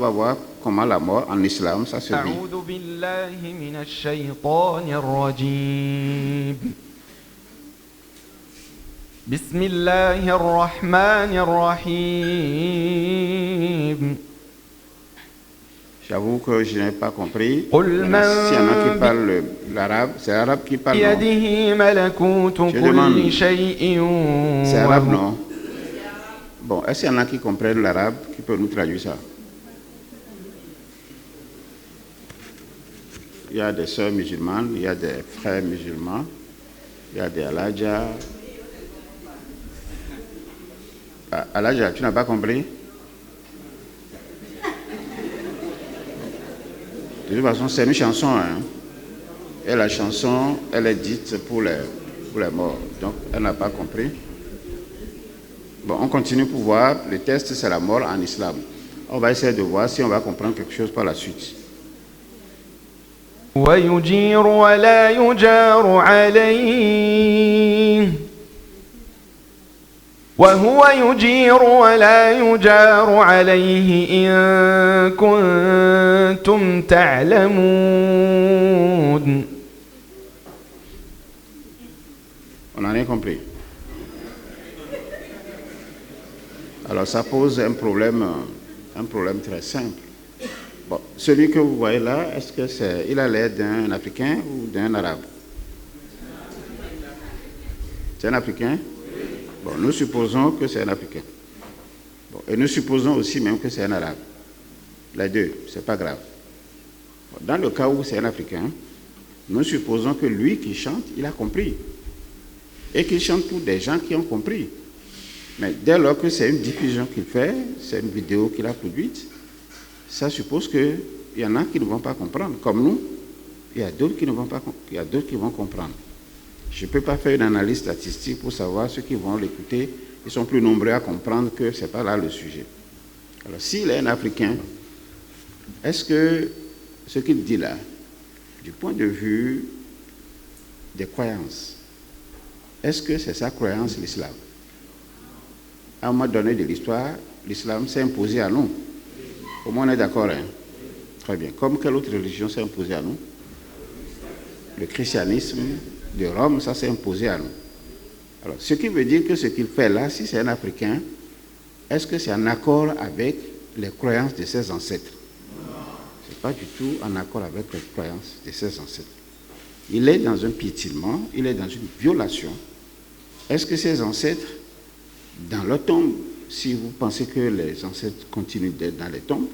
va voir comment la mort en islam, ça se vit. أعوذ بالله من الشيطان الرجيم بسم الله الرحمن الرحيم J'avoue que je n'ai pas compris. قل S'il y en a qui parlent l'arabe, c'est l'arabe qui parle. Non? بيده ملكوت كل شيء C'est arabe, non? Bon, est-ce qu'il y en a qui comprennent l'arabe, qui peut nous traduire ça? Il y a des sœurs musulmanes, il y a des frères musulmans, il y a des Aladja. Ah, Aladja, tu n'as pas compris? De toute façon, c'est une chanson, hein? Et la chanson, elle est dite pour les morts. Donc, elle n'a pas compris. Bon, on continue pour voir. Le test, c'est la mort en islam. On va essayer de voir si on va comprendre quelque chose par la suite. ويجير ولا يجار عليه وهو يجير ولا يجار عليه إن كنتم تعلمون. On a rien compris. Alors ça pose un problème très simple. Bon, celui que vous voyez là, est-ce que il a l'air d'un Africain ou d'un Arabe? C'est un Africain? Bon, nous supposons que c'est un Africain. Bon, et nous supposons aussi même que c'est un Arabe. Les deux, c'est pas grave. Bon, dans le cas où c'est un Africain, nous supposons que lui qui chante, il a compris. Et qu'il chante pour des gens qui ont compris. Mais dès lors que c'est une diffusion qu'il fait, c'est une vidéo qu'il a produite, ça suppose qu'il y en a qui ne vont pas comprendre. Comme nous, il y a d'autres qui ne vont pas, il y a d'autres qui vont comprendre. Je ne peux pas faire une analyse statistique pour savoir ceux qui vont l'écouter. Ils sont plus nombreux à comprendre que ce n'est pas là le sujet. Alors, s'il est un Africain, est-ce que ce qu'il dit là, du point de vue des croyances, est-ce que c'est sa croyance, l'islam? À un moment donné de l'histoire, l'islam s'est imposé à nous. Au moins, on est d'accord, hein? Très bien. Comme quelle autre religion s'est imposée à nous? Le christianisme de Rome, ça s'est imposé à nous. Alors, ce qui veut dire que ce qu'il fait là, si c'est un Africain, est-ce que c'est en accord avec les croyances de ses ancêtres? Ce n'est pas du tout en accord avec les croyances de ses ancêtres. Il est dans un piétinement, il est dans une violation. Est-ce que ses ancêtres, dans leur tombe, si vous pensez que les ancêtres continuent d'être dans les tombes,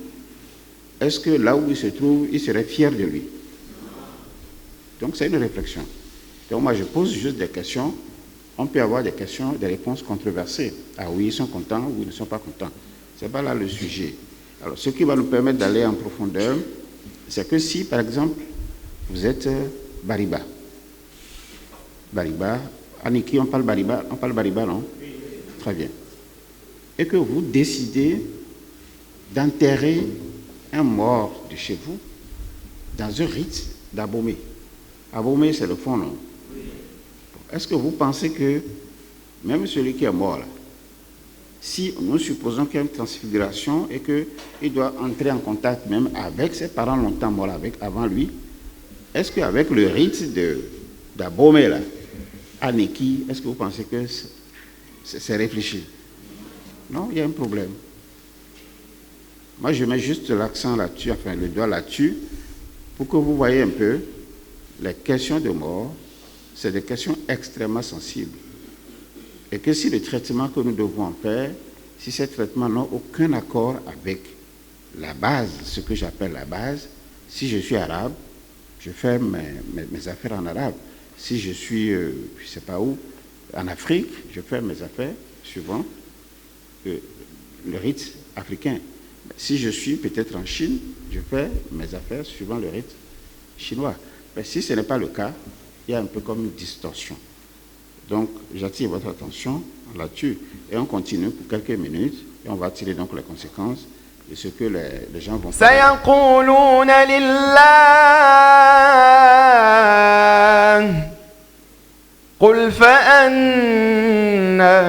est-ce que là où il se trouve, il serait fier de lui? Donc c'est une réflexion. Donc moi je pose juste des questions. On peut avoir des questions, des réponses controversées. Ah oui, ils sont contents ou ils ne sont pas contents. Ce n'est pas là le sujet. Alors ce qui va nous permettre d'aller en profondeur, c'est que si par exemple vous êtes Bariba. Bariba, Aniki, on parle Bariba, non? Très bien. Et que vous décidez d'enterrer un mort de chez vous dans un rite d'Abomey. Abomey, c'est le fond, non? Est-ce que vous pensez que même celui qui est mort, là, si nous supposons qu'il y a une transfiguration et qu'il doit entrer en contact même avec ses parents longtemps morts avant lui, est-ce qu'avec le rite d'Abomey, là, Aniki, est-ce que vous pensez que c'est réfléchi? Non, il y a un problème. Moi, je mets juste l'accent là-dessus, enfin le doigt là-dessus, pour que vous voyez un peu les questions de mort, c'est des questions extrêmement sensibles. Et que si le traitement que nous devons en faire, si ces traitements n'ont aucun accord avec la base, ce que j'appelle la base, si je suis arabe, je fais mes affaires en arabe. Si je suis, je ne sais pas où, en Afrique, je fais mes affaires suivant le rite africain. Si je suis peut-être en Chine, je fais mes affaires suivant le rite chinois. Mais si ce n'est pas le cas, il y a un peu comme une distorsion. Donc, j'attire votre attention là-dessus. Et on continue pour quelques minutes et on va tirer donc les conséquences de ce que les gens vont faire. سيقولون لله قل فأنا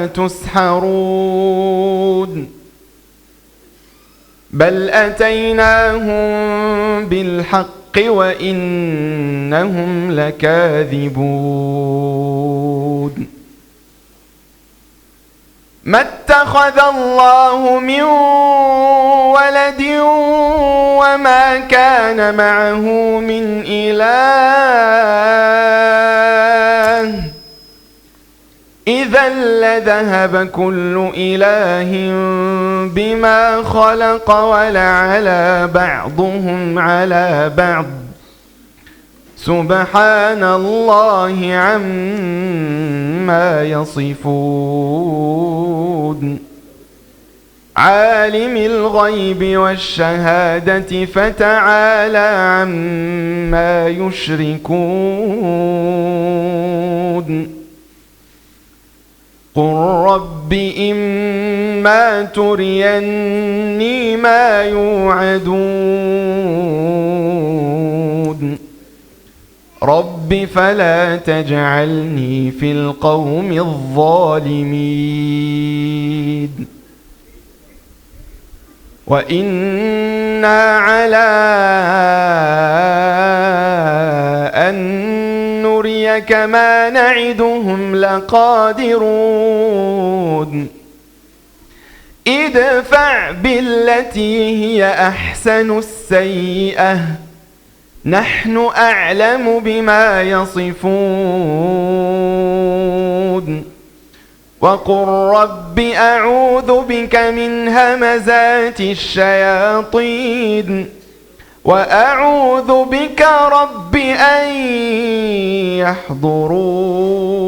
تسحرون. بل أتيناهم بالحق وإنهم لكاذبون ما اتخذ الله من ولد وما كان معه من إله إذا لذهب كل إله بما خلق ولعلى بعضهم على بعض سبحان الله عما يصفون عالم الغيب والشهادة فتعالى عما يشركون قل رب إما تريني ما يوعدون رب فلا تجعلني في القوم الظالمين وإنا على أن نريك ما نعدهم لقادرون ادفع بالتي هي أحسن السيئة نحن أعلم بما يصفون وقل رب أعوذ بك من همزات الشياطين وأعوذ بك رب أن يحضرون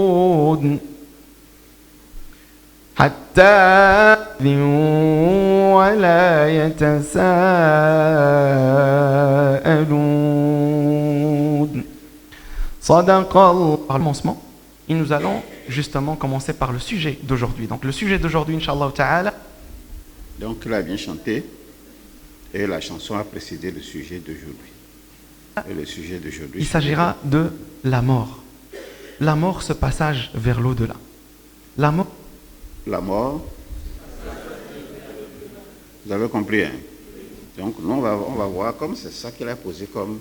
حتى ولا يتساءلون صدق الله. Par le commencement, et nous allons justement commencer par le sujet d'aujourd'hui. Donc le sujet d'aujourd'hui, Inch'Allah Ta'ala. Donc il a bien chanté et la chanson a précédé le sujet d'aujourd'hui. Et le sujet d'aujourd'hui, il s'agira de la mort. La mort, ce passage vers l'au-delà. La mort. La mort, vous avez compris, hein? Donc nous on va voir comme c'est ça qu'il a posé comme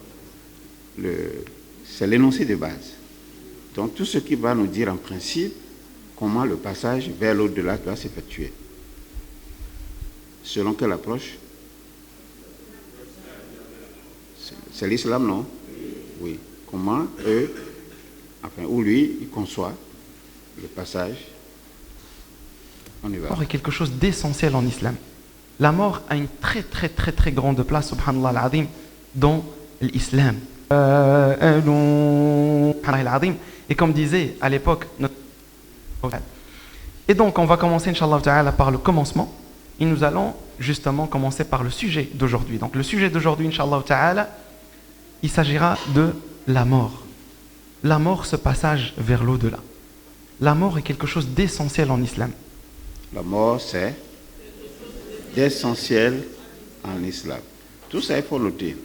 c'est l'énoncé de base. Donc tout ce qui va nous dire en principe comment le passage vers l'au-delà doit s'effectuer. Selon quelle approche? C'est l'islam, non? Oui. Comment eux, enfin, ou lui, il conçoit le passage. On y va. La mort est quelque chose d'essentiel en islam. La mort a une très très très très grande place, subhanallah al-azim, dans l'islam. Et comme disait à l'époque notre... Et donc on va commencer, Inch'Allah Ta'ala, par le commencement. Et nous allons justement commencer par le sujet d'aujourd'hui. Donc le sujet d'aujourd'hui, Inch'Allah Ta'ala, il s'agira de la mort. La mort, ce passage vers l'au-delà. La mort est quelque chose d'essentiel en islam. La mort, c'est d'essentiel en islam. Tout ça, il faut noter.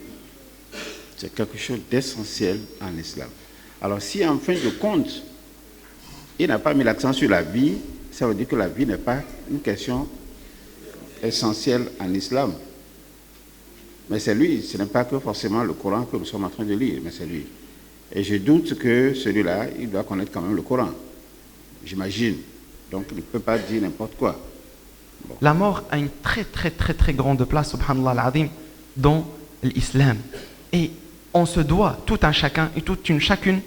C'est quelque chose d'essentiel en islam. Alors, si en fin de compte, il n'a pas mis l'accent sur la vie, ça veut dire que la vie n'est pas une question essentielle en islam. Mais c'est lui, ce n'est pas que forcément le Coran que nous sommes en train de lire, mais c'est lui. Et je doute que celui-là, il doit connaître quand même le Coran. J'imagine. Donc, il ne peut pas dire n'importe quoi. Bon. La mort a une très très très très grande place, subhanallah al-azim, dans l'islam. Et on se doit, tout un chacun et toute une chacune,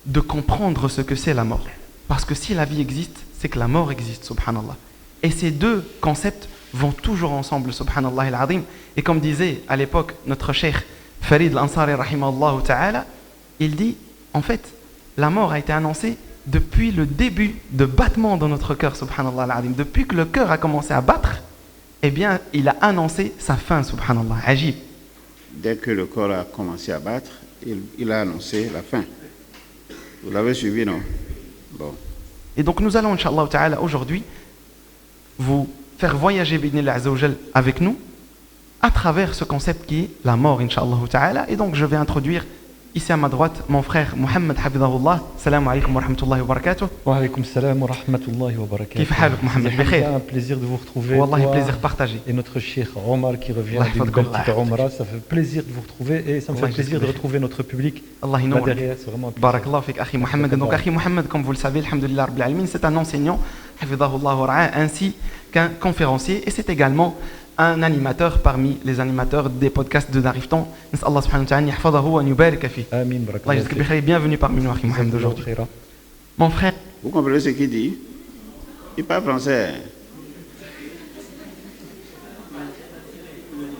de comprendre ce que c'est la mort. Parce que si la vie existe, c'est que la mort existe, subhanallah. Et ces deux concepts vont toujours ensemble, subhanallah al-azim. Et comme disait à l'époque notre cheikh Farid al-Ansari, rahimahullah ta'ala, il dit, en fait, la mort a été annoncée depuis le début de battement dans notre cœur, subhanallah al-azim. Depuis que le cœur a commencé à battre, eh bien, il a annoncé sa fin, subhanallah, ajib. Dès que le corps a commencé à battre, il a annoncé la fin. Vous l'avez suivi, non? Bon. Et donc nous allons, Inch'Allah Ta'ala, aujourd'hui, vous faire voyager bi'idhnillah azza wa jal avec nous à travers ce concept qui est la mort, Inch'Allah Ta'ala. Et donc je vais introduire Ici à ma droite, mon frère Mohamed Hafidahullah. Salam alaikum wa rahmatullahi wa barakatuh. Wa alaykoum salam wa rahmatullahi wa barakatuh. Kif haluk, Mohamed? C'est un plaisir de vous retrouver. Wallahi, toi plaisir partagé. Et notre cheikh Omar qui revient Allah d'une belle yahfadhak. petite Omra. Ça fait plaisir de vous retrouver et ça me fait Allah plaisir de yahfadhak. retrouver notre public Allah là yanour. derrière. C'est vraiment un plaisir. Barakallah fik Akhi Mohamed. Donc Akhi Mohamed, comme vous le savez, alhamdulillah rabbil alamin, c'est un enseignant, Hafidahullah wa ra'a, ainsi qu'un conférencier, et c'est également un animateur parmi les animateurs des podcasts de Darifton. Allah subhanahu wa ta'ala yahfadahu wa yubarik fi. Amin, Allah barakallah. yajzak bi khair. Bienvenue parmi nous Akhi Mohamed aujourd'hui. Khaira. Mon frère, Vous comprenez ce qu'il dit? Il parle français.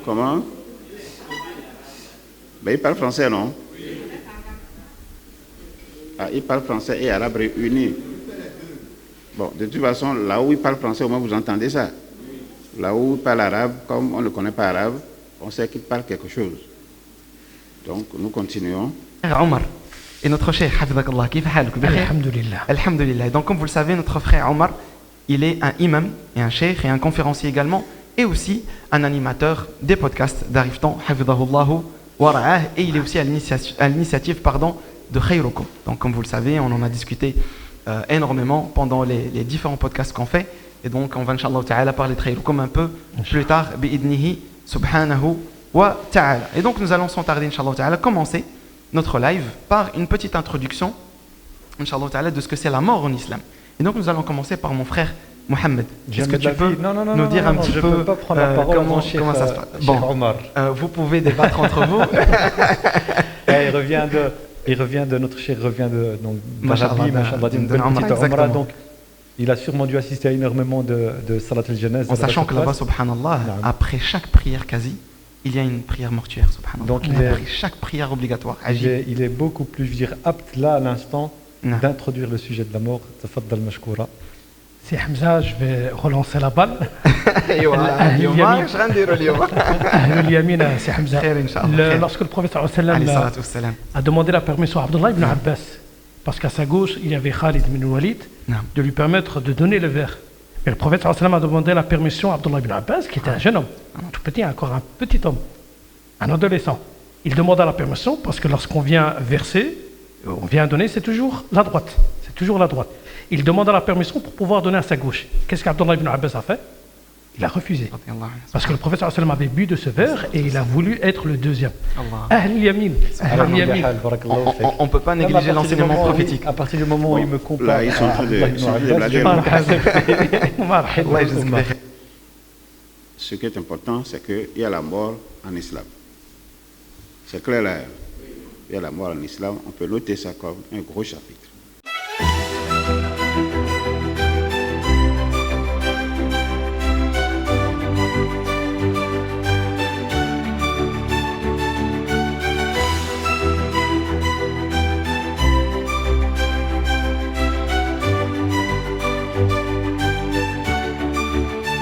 Comment? Ben, il parle français, non? Ah, il parle français et arabe réunis. Bon, de toute façon, là où il parle français, au moins vous entendez ça. Là où il parle arabe, comme on ne connaît pas arabe, on sait qu'il parle quelque chose. Donc, nous continuons. Omar et notre cheikh Hafidakallah, kif haluk? Bi khair? Alhamdulillah. Alhamdulillah. Et donc, comme vous le savez, notre frère Omar, il est un imam et un cheikh et un conférencier également, et aussi un animateur des podcasts d'Arifton, Hafidahullahu wa ra'ah, et il est aussi à l'initiative de Khayrukum. Donc, comme vous le savez, on en a discuté énormément pendant les différents podcasts qu'on fait, et donc on va, Inch'Allah ta'ala, parler de Khayrukum un peu plus tard, bi'idnihi subhanahu wa ta'ala. Et donc, nous allons sans tarder, Inch'Allah ta'ala, commencer notre live par une petite introduction, Inch'Allah ta'ala, de ce que c'est la mort en islam. Et donc nous allons commencer par mon frère Mohamed. Est-ce que tu peux nous dire un petit je peu peux pas prendre la parole comment ça se passe? Bon, Omar. vous pouvez débattre entre vous. Il revient de notre cheikh revient de donc Masha'Allah, d'Arabie, Masha'Allah, d'une de belle Omra, petite Omra. exactement. Donc il a sûrement dû assister à énormément de Salat al-Janaz. En sachant que là-bas, subhanallah, Naam. après chaque prière quasi, il y a une prière mortuaire, subhanallah. Donc, Après chaque prière obligatoire. il est beaucoup plus, je veux dire, apte là à l'instant Non. d'introduire le sujet de la mort. Tafaddal mashkoura. C'est Hamza, je vais relancer la balle. أيوة، اليوم اليمين. ايش غنديروا اليوم؟ Ahlul Yamin, c'est Hamza. خير إن شاء الله، خير. Lorsque le prophète sallallahu عليه alayhi wa الصلاة sallam والسلام. a demandé la permission à Abdullah ibn Abbas, parce qu'à sa gauche, il y avait Khalid ibn Walid, نعم. de lui permettre de donner le verre. Mais le prophète sallallahu alayhi wa sallam a demandé la permission à Abdullah ibn Abbas, qui était un jeune homme, un tout petit, encore un petit homme, un adolescent. Il demanda la permission parce que lorsqu'on vient verser, on vient donner, c'est toujours la droite. C'est toujours la droite. Il demanda la permission pour pouvoir donner à sa gauche. Qu'est-ce qu'Abdullah ibn Abbas a fait? Il a refusé. رضي الله عنه. Parce que le prophète sallallahu alayhi wa sallam avait bu de ce verre et il a voulu être le deuxième. Allah. Ahl Yamin. Alors, Ahl Yamin. Bihal, barakallahu fik. On ne peut pas Même à négliger partir du l'enseignement moment où- prophétique. À partir du moment où il me compare Là, ils sont en train de- à Abdullah ils sont en train de ibn Abbas, blaguer. Allah يجزيك Marhaba. بخير. Ce qui est important, c'est qu'il y a la mort en islam. C'est clair là. Il y a la mort en islam. On peut noter ça comme un gros chapitre.